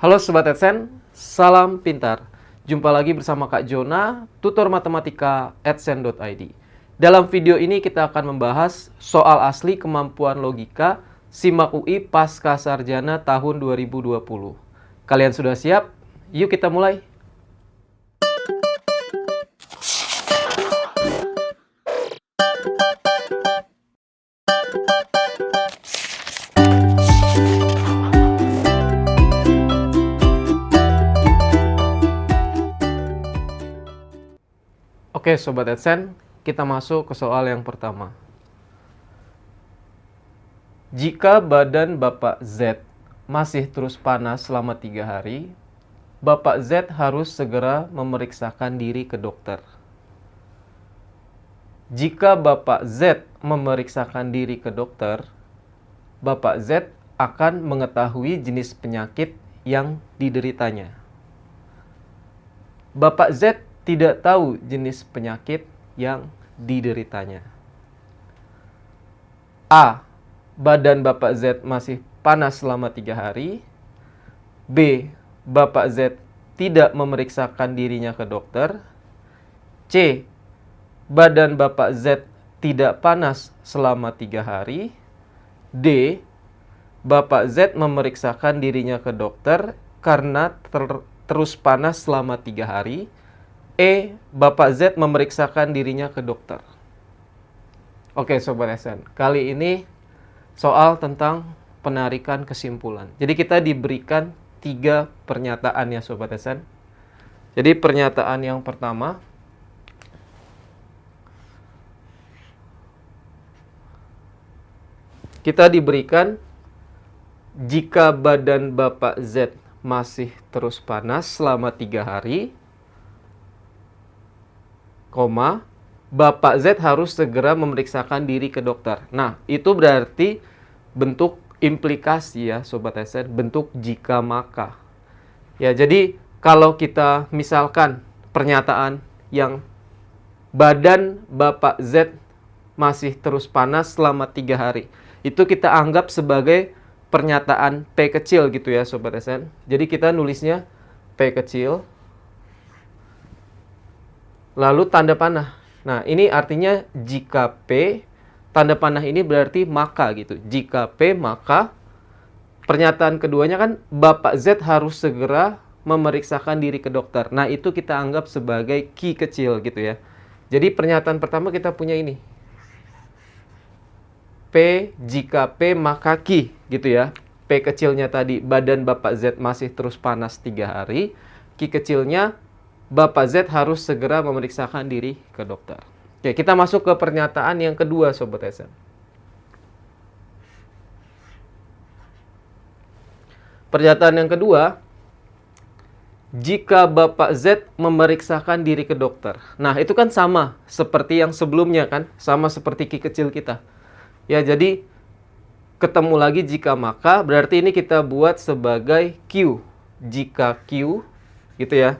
Halo Sobat Adsen, salam pintar. Jumpa lagi bersama Kak Jona, tutor matematika adsen.id. Dalam video ini kita akan membahas soal asli kemampuan logika SIMAK UI Pasca Sarjana tahun 2020. Kalian sudah siap? Yuk kita mulai. Oke Sobat Adsen, kita masuk ke soal yang pertama. Jika badan Bapak Z masih terus panas selama 3 hari, Bapak Z harus segera memeriksakan diri ke dokter. Jika Bapak Z memeriksakan diri ke dokter, Bapak Z akan mengetahui jenis penyakit yang dideritanya. Bapak Z tidak tahu jenis penyakit yang dideritanya. A. Badan Bapak Z masih panas selama 3 hari. B. Bapak Z tidak memeriksakan dirinya ke dokter. C. Badan Bapak Z tidak panas selama 3 hari. D. Bapak Z memeriksakan dirinya ke dokter karena terus panas selama 3 hari. E. Bapak Z memeriksakan dirinya ke dokter. Oke Sobat Adsen, kali ini soal tentang penarikan kesimpulan. Jadi kita diberikan 3 pernyataan ya Sobat Adsen. Jadi pernyataan yang pertama, kita diberikan jika badan Bapak Z masih terus panas selama 3 hari, Bapak Z harus segera memeriksakan diri ke dokter. Nah, itu berarti bentuk implikasi ya Sobat Adsen, bentuk jika maka. Ya, jadi kalau kita misalkan pernyataan yang badan Bapak Z masih terus panas selama 3 hari, itu kita anggap sebagai pernyataan P kecil gitu ya Sobat Adsen. Jadi kita nulisnya P kecil, lalu tanda panah. Nah, ini artinya jika P, tanda panah ini berarti maka gitu. Jika P, maka pernyataan keduanya kan Bapak Z harus segera memeriksakan diri ke dokter. Nah, itu kita anggap sebagai Q kecil gitu ya. Jadi pernyataan pertama kita punya ini. P, jika P, maka Q gitu ya. P kecilnya tadi badan Bapak Z masih terus panas 3 hari. Q kecilnya Bapak Z harus segera memeriksakan diri ke dokter. Oke, kita masuk ke pernyataan yang kedua Sobat Adsen. Pernyataan yang kedua, jika Bapak Z memeriksakan diri ke dokter. Nah, itu kan sama seperti yang sebelumnya kan, sama seperti Q kecil kita. Ya, jadi ketemu lagi jika maka, berarti ini kita buat sebagai Q. Jika Q, gitu ya.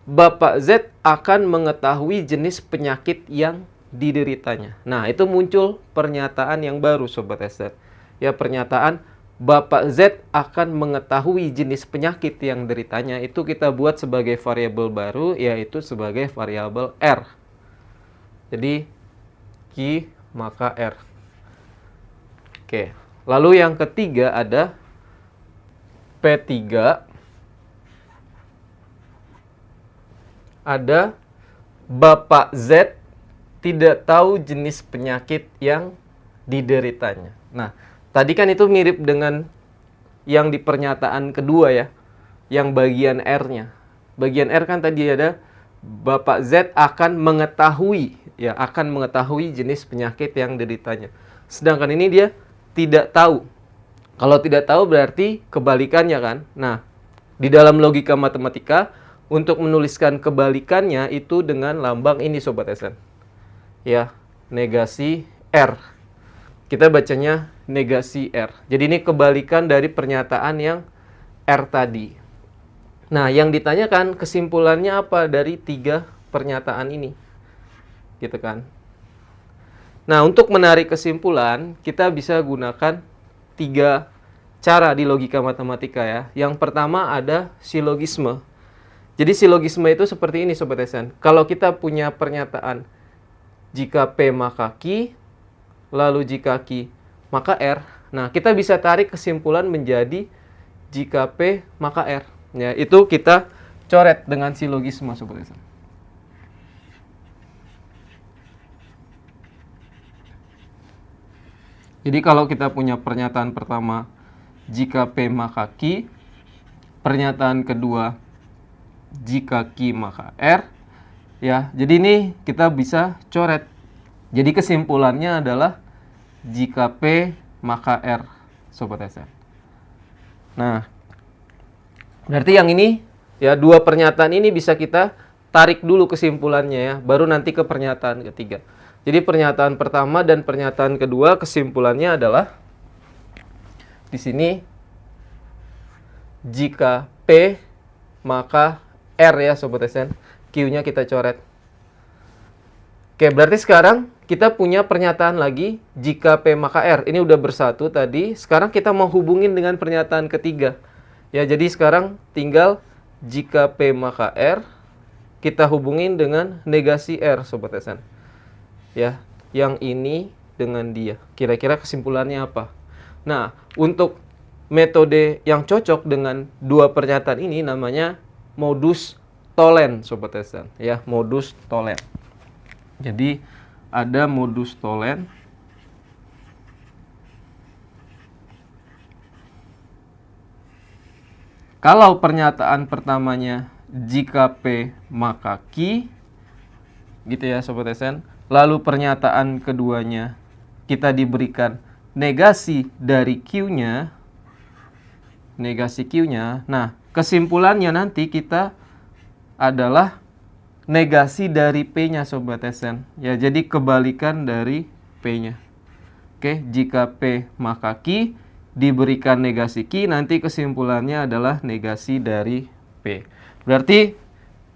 Bapak Z akan mengetahui jenis penyakit yang dideritanya. Nah, itu muncul pernyataan yang baru Sobat Adsen. Ya, pernyataan Bapak Z akan mengetahui jenis penyakit yang dideritanya itu kita buat sebagai variabel baru, yaitu sebagai variabel R. Jadi Q maka R. Oke. Lalu yang ketiga ada P3. Ada Bapak Z tidak tahu jenis penyakit yang dideritanya. Nah, tadi kan itu mirip dengan yang di pernyataan kedua ya, yang bagian R-nya. Bagian R kan tadi ada Bapak Z akan mengetahui, ya, akan mengetahui jenis penyakit yang dideritanya. Sedangkan ini dia tidak tahu. Kalau tidak tahu berarti kebalikannya kan. Nah, di dalam logika matematika, untuk menuliskan kebalikannya itu dengan lambang ini Sobat Adsen. Ya, negasi R. Kita bacanya negasi R. Jadi ini kebalikan dari pernyataan yang R tadi. Nah, yang ditanyakan kesimpulannya apa dari 3 pernyataan ini? Gitu kan. Nah, untuk menarik kesimpulan, kita bisa gunakan 3 cara di logika matematika ya. Yang pertama ada silogisme. Jadi silogisme itu seperti ini Sobat SN. Kalau kita punya pernyataan jika P maka Q, lalu jika Q maka R. Nah, kita bisa tarik kesimpulan menjadi jika P maka R. Ya, itu kita coret dengan silogisme Sobat SN. Jadi kalau kita punya pernyataan pertama jika P maka Q, pernyataan kedua jika Q maka R, ya. Jadi ini kita bisa coret. Jadi kesimpulannya adalah jika P maka R, Sobat SN. Nah, berarti yang ini ya, dua pernyataan ini bisa kita tarik dulu kesimpulannya ya, baru nanti ke pernyataan ketiga. Jadi pernyataan pertama dan pernyataan kedua kesimpulannya adalah di sini jika P maka R ya Sobat SN. Q-nya kita coret. Oke, berarti sekarang kita punya pernyataan lagi jika P maka R. Ini udah bersatu tadi. Sekarang kita mau hubungin dengan pernyataan ketiga. Ya, jadi sekarang tinggal jika P maka R kita hubungin dengan negasi R Sobat SN. Ya, yang ini dengan dia. Kira-kira kesimpulannya apa? Nah, untuk metode yang cocok dengan dua pernyataan ini namanya modus tollens Sobat SN. Ya, modus tollens. Jadi ada modus tollens. Kalau pernyataan pertamanya jika P maka Q, gitu ya Sobat SN. Lalu pernyataan keduanya kita diberikan negasi dari Q-nya, negasi Q-nya. Nah, kesimpulannya nanti kita adalah negasi dari P-nya Sobat SN. Ya, jadi kebalikan dari P-nya. Oke, jika P maka Q diberikan negasi Q, nanti kesimpulannya adalah negasi dari P. Berarti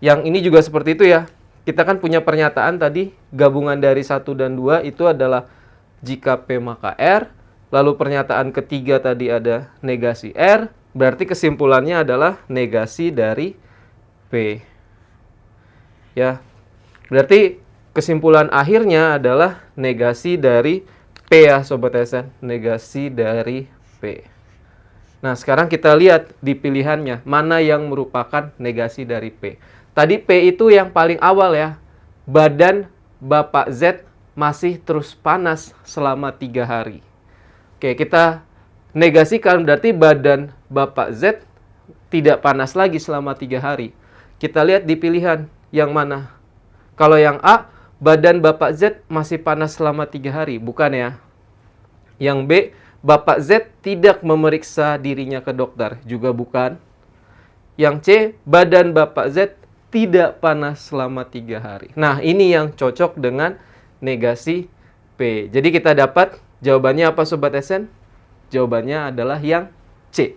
yang ini juga seperti itu ya. Kita kan punya pernyataan tadi, gabungan dari 1 dan 2 itu adalah jika P maka R. Lalu pernyataan ketiga tadi ada negasi R. Berarti kesimpulannya adalah negasi dari P. Ya, berarti kesimpulan akhirnya adalah negasi dari P ya Sobat SN. Negasi dari P. Nah, sekarang kita lihat di pilihannya, mana yang merupakan negasi dari P. Tadi P itu yang paling awal ya. Badan Bapak Z masih terus panas selama 3 hari. Oke, kita negasikan berarti badan Bapak Z tidak panas lagi selama 3 hari. Kita lihat di pilihan yang mana. Kalau yang A, badan Bapak Z masih panas selama 3 hari. Bukan ya. Yang B, Bapak Z tidak memeriksa dirinya ke dokter. Juga bukan. Yang C, badan Bapak Z tidak panas selama 3 hari. Nah, ini yang cocok dengan negasi P. Jadi kita dapat jawabannya apa Sobat SN? Jawabannya adalah yang C.